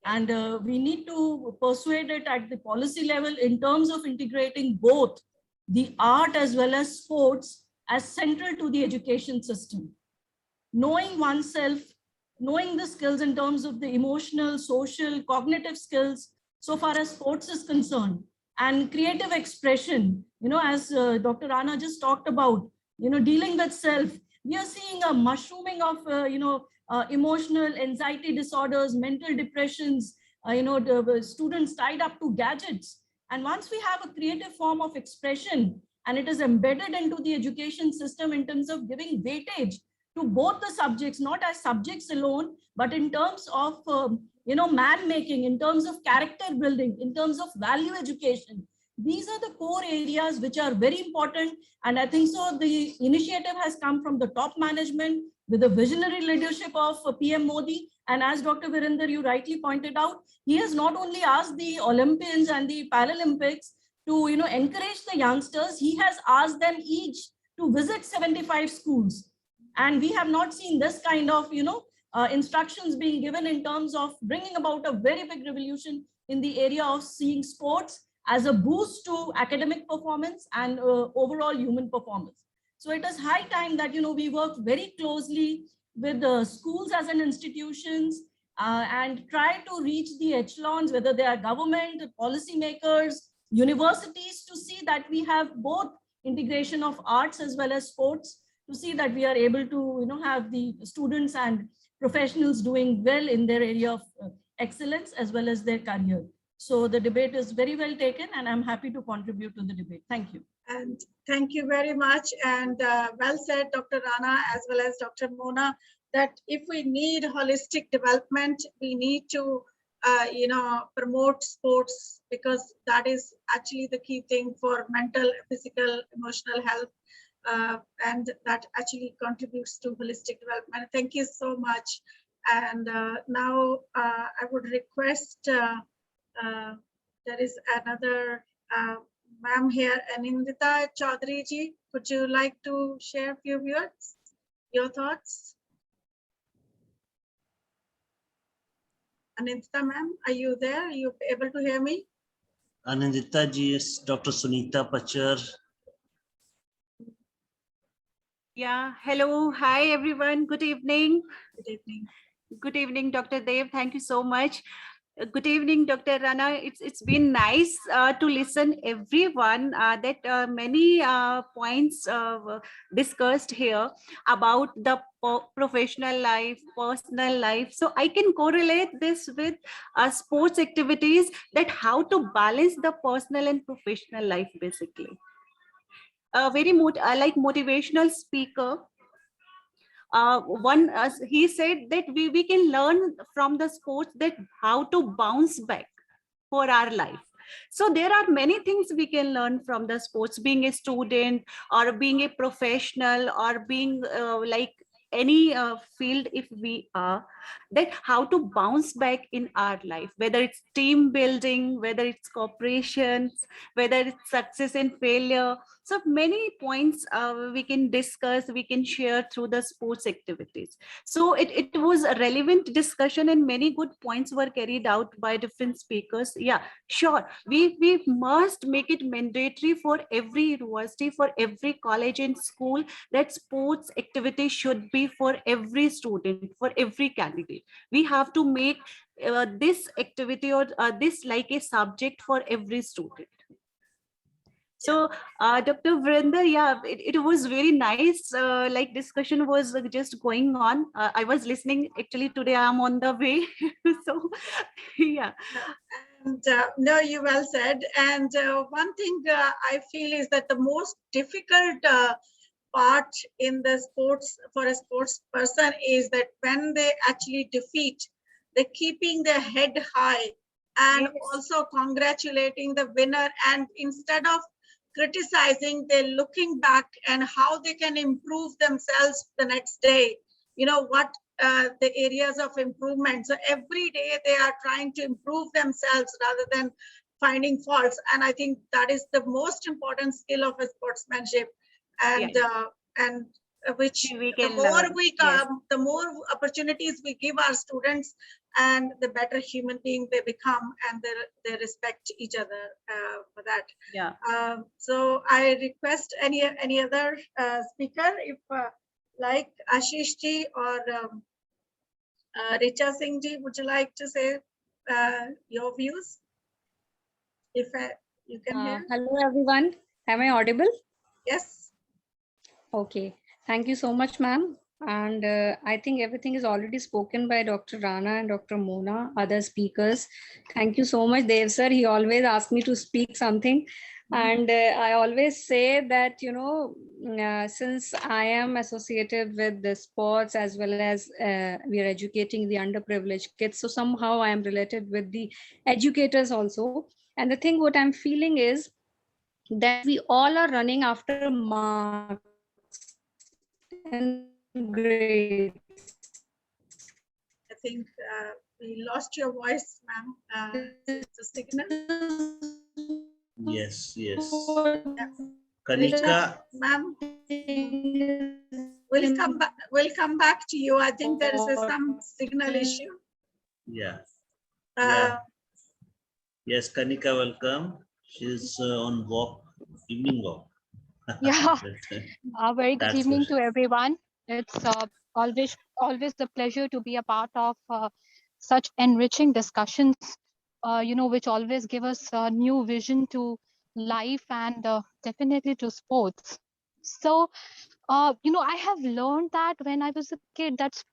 And we need to persuade it at the policy level in terms of integrating both the art as well as sports as central to the education system. Knowing oneself, knowing the skills in terms of the emotional, social, cognitive skills, so far as sports is concerned, and creative expression, as Dr. Rana just talked about, dealing with self. We are seeing a mushrooming of, emotional anxiety disorders, mental depressions, the students tied up to gadgets. And once we have a creative form of expression, and it is embedded into the education system in terms of giving weightage to both the subjects, not as subjects alone, but in terms of, man making, in terms of character building, in terms of value education. These are the core areas which are very important. And I think so the initiative has come from the top management with the visionary leadership of PM Modi. And as Dr. Varinder, you rightly pointed out, he has not only asked the Olympians and the Paralympics to encourage the youngsters, he has asked them each to visit 75 schools. And we have not seen this kind of instructions being given in terms of bringing about a very big revolution in the area of seeing sports as a boost to academic performance and overall human performance. So it is high time that we work very closely with the schools as an institutions and try to reach the echelons, whether they are government, policymakers, universities, to see that we have both integration of arts as well as sports, to see that we are able to have the students and professionals doing well in their area of excellence as well as their career. So the debate is very well taken, and I'm happy to contribute to the debate. Thank you. And thank you very much. And well said, Dr. Rana, as well as Dr. Mona, that if we need holistic development, we need to, promote sports, because that is actually the key thing for mental, physical, emotional health. And that actually contributes to holistic development. Thank you so much. And now I would request, there is another ma'am here, Anindita Chaudhary ji. Would you like to share a few words, your thoughts? Anindita ma'am, are you there? Are you able to hear me? Anindita ji is Dr. Sunita Pachar. Yeah, hello, hi everyone. Good evening. Good evening. Good evening, Dr. Dev. Thank you so much. Good evening, Dr. Rana. It's been nice to listen everyone that many points discussed here about the professional life, personal life. So I can correlate this with sports activities, that how to balance the personal and professional life basically. A very like motivational speaker, he said that we can learn from the sports that how to bounce back for our life. So there are many things we can learn from the sports, being a student or being a professional or being like any field, if we are, that how to bounce back in our life, whether it's team building, whether it's cooperations, whether it's success and failure. So many points we can discuss, we can share through the sports activities. So it was a relevant discussion and many good points were carried out by different speakers. Yeah, sure. We must make it mandatory for every university, for every college and school, that sports activity should be for every student, for every candidate. We have to make this activity or this like a subject for every student. So, Dr. Varinder, yeah, it was very nice. Like discussion was just going on. I was listening. Actually, today I'm on the way. So, yeah. And no, you well said. And one thing I feel is that the most difficult part in the sports for a sports person is that when they actually defeat, they're keeping their head high and Yes. also congratulating the winner. And instead of criticizing, they're looking back and how they can improve themselves the next day. You know what the areas of improvement. So every day they are trying to improve themselves rather than finding faults. And I think that is the most important skill of a sportsmanship. And and which We the can more learn. we Yes. the more opportunities we give our students, and the better human being they become, and they respect each other for that. Yeah. So I request any other speaker, if like Ashish ji or Richa Singh ji, would you like to say your views? If you can hear. Hello, everyone. Am I audible? Yes. Okay. Thank you so much, ma'am. And I think everything is already spoken by Dr. Rana and Dr. Mona, other speakers. Thank you so much, Dev sir. He always asks me to speak something. And I always say that, you know, since I am associated with the sports as well as we are educating the underprivileged kids, so somehow I am related with the educators also. And the thing what I'm feeling is that we all are running after marks and grades. I think we lost your voice, ma'am. It's a signal. Yes, yes. Yeah. Kanika, Ma'am, we'll come back. We'll come back to you. I think there is some signal issue. yeah. Uh, Yes, Kanika, welcome. She's on walk, evening walk. Yeah, a very good That's evening good. to everyone. It's always a pleasure to be a part of such enriching discussions, which always give us a new vision to life and definitely to sports. So, I have learned that when I was a kid, that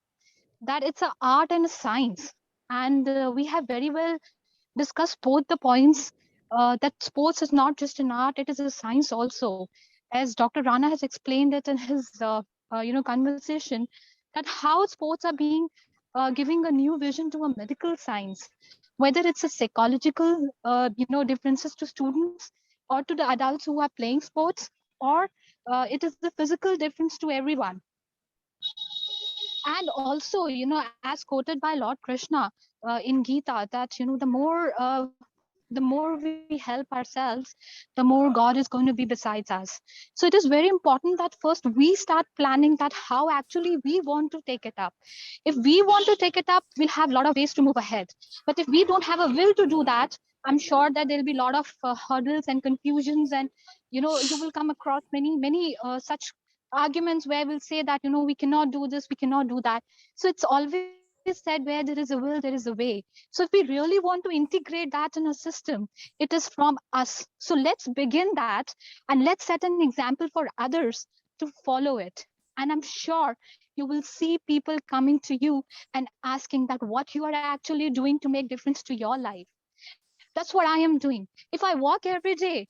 it's an art and a science, and we have very well discussed both the points, that sports is not just an art, it is a science also. As Dr. Rana has explained it in his conversation, that how sports are being giving a new vision to a medical science, whether it's a psychological differences to students or to the adults who are playing sports, or it is the physical difference to everyone. And also, as quoted by Lord Krishna in Gita, that the more we help ourselves, the more God is going to be besides us. So it is very important that first we start planning that how actually we want to take it up. If we want to take it up, we'll have a lot of ways to move ahead. But if we don't have a will to do that, I'm sure that there'll be a lot of hurdles and confusions, and you will come across many such arguments where we'll say that, we cannot do this, we cannot do that. So it's always said, where there is a will, there is a way. So if we really want to integrate that in a system, it is from us. So let's begin that, and let's set an example for others to follow it. And I'm sure you will see people coming to you and asking that what you are actually doing to make difference to your life. That's what I am doing. If I walk every day,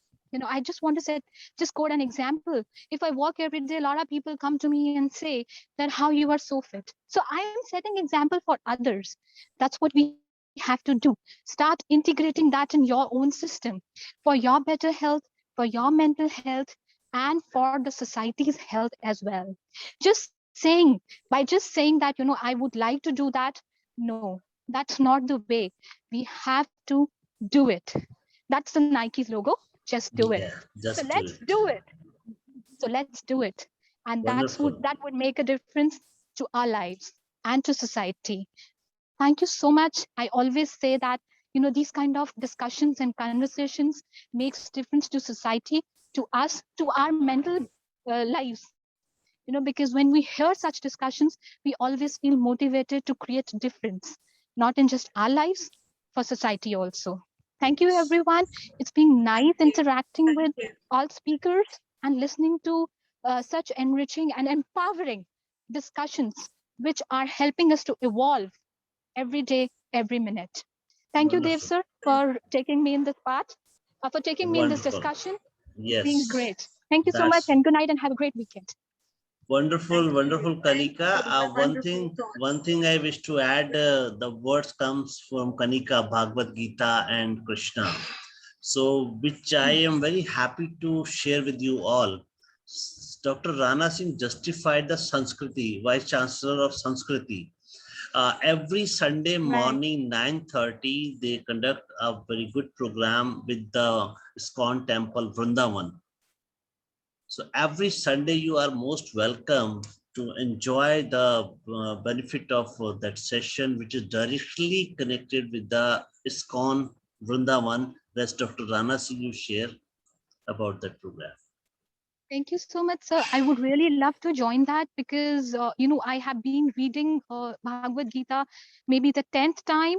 I just want to say, just quote an example. If I walk every day, a lot of people come to me and say that how you are so fit. So I am setting example for others. That's what we have to do. Start integrating that in your own system for your better health, for your mental health, and for the society's health as well. Just saying, by just saying that, I would like to do that. No, that's not the way. We have to do it. That's the Nike's logo. Just do it. Yeah, So just do let's it. do it. So let's do it. And Wonderful. that would make a difference to our lives and to society. Thank you so much. I always say that, these kind of discussions and conversations makes difference to society, to us, to our mental lives. Because when we hear such discussions, we always feel motivated to create difference, not in just our lives, for society also. Thank you, everyone. It's been nice interacting Thank with you. all speakers and listening to such enriching and empowering discussions, which are helping us to evolve every day, every minute. Thank you, Dev Wonderful. sir, for taking me in this part, for taking me in this Wonderful. discussion. It's been Yes, great. Thank you so much, that's and good night and have a great weekend. wonderful, Thank wonderful, you. Thank you Kanika. for the wonderful One thoughts. thing I wish to add, the words comes from Kanika, Bhagavad Gita, and Krishna. So, which I am very happy to share with you all. Dr. Rana Singh justified the Sanskriti, Vice Chancellor of Sanskriti. Every Sunday Right. morning, 9:30, they conduct a very good program with the ISKCON Temple, Vrindavan. So every Sunday, you are most welcome to enjoy the benefit of that session, which is directly connected with the ISKCON Vrindavan. That's Dr. Rana Singh you share about that program. Thank you so much, sir. I would really love to join that because, I have been reading Bhagavad Gita maybe the 10th time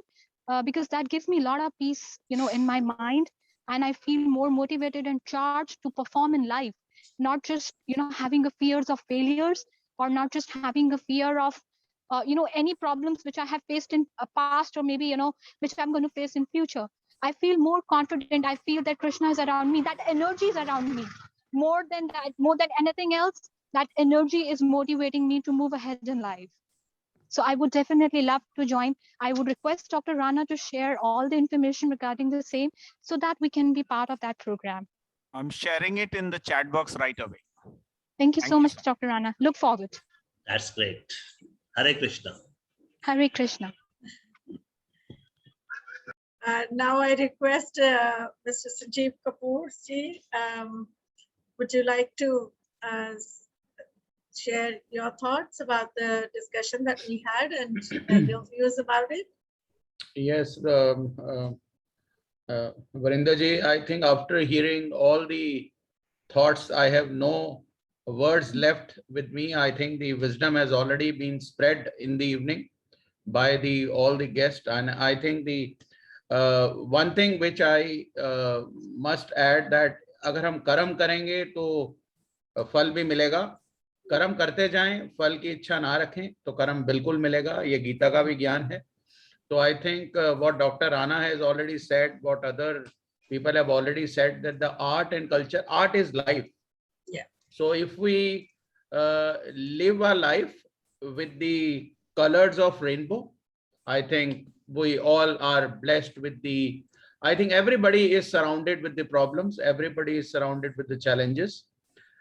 because that gives me a lot of peace, in my mind. And I feel more motivated and charged to perform in life, not just, having a fears of failures or not just having a fear of, any problems which I have faced in a past or maybe, which I'm going to face in future. I feel more confident. I feel that Krishna is around me, that energy is around me. More than that, more than anything else, that energy is motivating me to move ahead in life. So I would definitely love to join. I would request Dr. Rana to share all the information regarding the same so that we can be part of that program. I'm sharing it in the chat box right away. Thank you Thank so you much, so Dr. Rana. Look forward. That's great. Hare Krishna. Hare Krishna. Now I request Mr. Sanjeev Kapoor ji, would you like to share your thoughts about the discussion that we had and your views about it? Yes, Varinder ji, I think after hearing all the thoughts, I have no words left with me. I think the wisdom has already been spread in the evening by all the guests, and I think the one thing which I must add that अगर हम कर्म करेंगे तो फल भी मिलेगा, कर्म करते जाएं, फल की इच्छा ना रखें तो कर्म बिल्कुल मिलेगा. ये गीता का भी ज्ञान है. So I think what Dr. Rana has already said, what other people have already said, that the art and culture, art is life. Yeah. So if we live our life with the colors of rainbow, I think we all are blessed with I think everybody is surrounded with the problems. Everybody is surrounded with the challenges.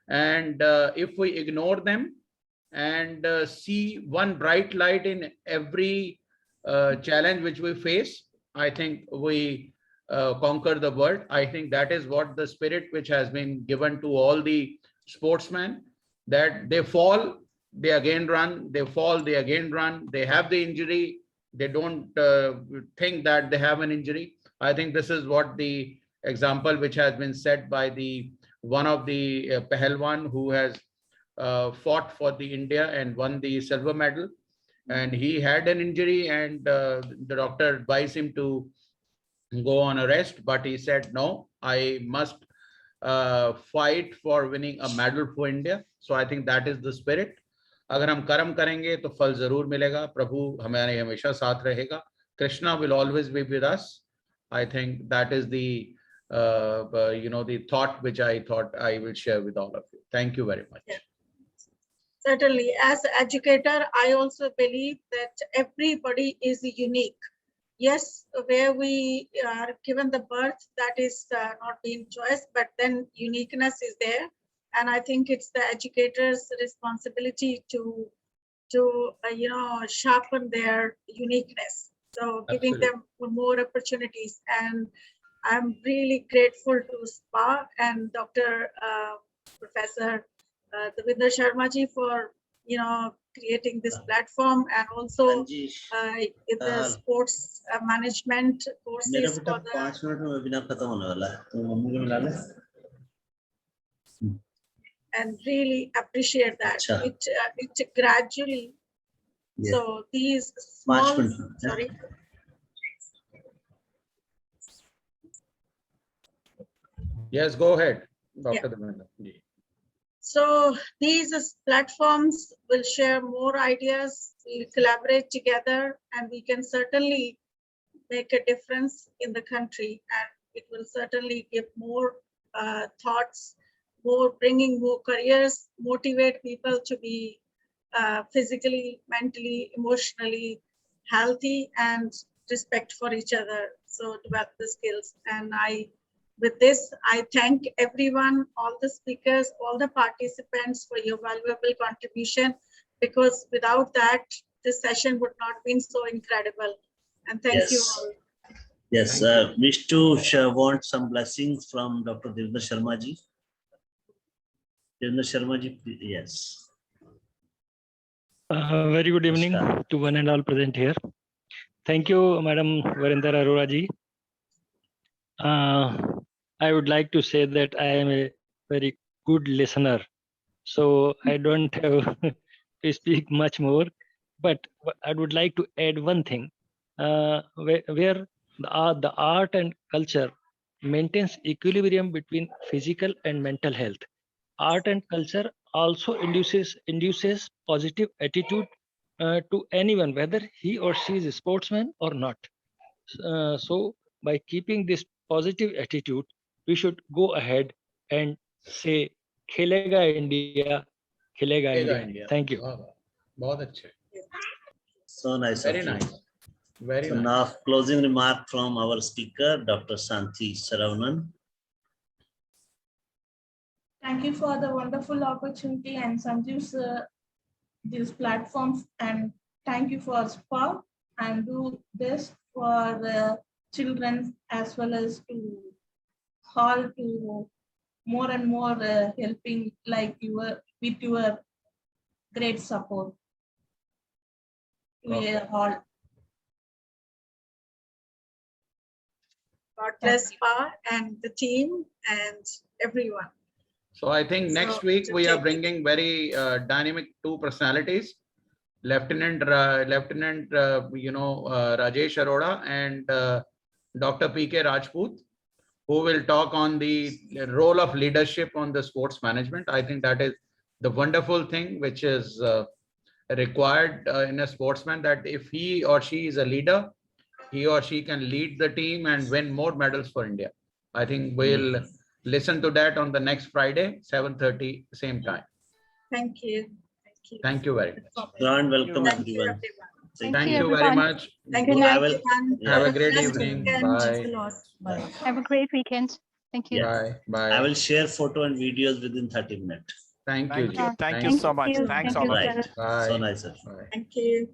And if we ignore them and see one bright light in every challenge which we face, I think we conquer the world. I think that is what the spirit which has been given to all the sportsmen, that they fall, they again run, they fall, they again run, they have the injury, they don't think that they have an injury. I think this is what the example which has been set by one of the Pahalwan who has fought for the India and won the silver medal. And he had an injury, and the doctor advised him to go on a rest, but he said, no, I must fight for winning a medal for India. So I think that is the spirit. अगर हम कर्म करेंगे तो फल जरूर मिलेगा. प्रभु हमारे हमेशा साथ रहेगा. Krishna will always be with us. I think that is the the thought which I thought I will share with all of you. Thank you very much. Yeah. Certainly, as educator, I also believe that everybody is unique. Yes, where we are given the birth, that is not being choice, but then uniqueness is there. And I think it's the educator's responsibility to sharpen their uniqueness. So giving Absolutely. them more opportunities. And I'm really grateful to SPAA and Dr. Professor Devinder Sharma ji for creating this platform, and also the sports management courses for the, and really appreciate that. It gradually, yes. So these small, sorry. Yes, go ahead, Dr. Devinder. Yeah. So these platforms will share more ideas, we'll collaborate together, and we can certainly make a difference in the country, and it will certainly give more thoughts, bringing more careers, motivate people to be physically, mentally, emotionally healthy, and respect for each other. So develop the skills. And with this, I thank everyone, all the speakers, all the participants for your valuable contribution, because without that, this session would not have been so incredible. And thank you all. Yes, wish to want some blessings from Dr. Devinder Sharma ji. Devinder Sharma ji, yes. Very good evening to one and all present here. Thank you, Madam Varinder Arora ji. I would like to say that I am a very good listener, so I don't have to speak much more, but I would like to add one thing, where the art and culture maintains equilibrium between physical and mental health. Art and culture also induces positive attitude to anyone, whether he or she is a sportsman or not. So by keeping this positive attitude, we should go ahead and say, Khelega India, Khelega India. Thank you. बहुत अच्छे. So nice. Very nice. Very so nice. Now closing remark from our speaker, Dr. Santi Sarvan. Thank you for the wonderful opportunity and Sanji's these platforms, and thank you for SPAA and do this for the children as well as to all to more and more helping like with your great support. We are all. God bless SPAA and the team and everyone. So I think next week we are bringing very dynamic two personalities, Lieutenant Rajesh Arora and Dr. P.K. Rajput, who will talk on the role of leadership on the sports management. I think that is the wonderful thing which is required in a sportsman, that if he or she is a leader, he or she can lead the team and win more medals for India. I think we'll listen to that on the next Friday, 7:30, same time. Thank you. Thank you very much. Grand welcome, everyone. Thank you very much. Thank you. Have a great evening. Bye. Bye. Have a great weekend. Thank you. Bye. Bye. I will share photo and videos within 30 minutes. Thank you. Thank you so much. Thanks all of you. Right. Bye. So nice. Thank you.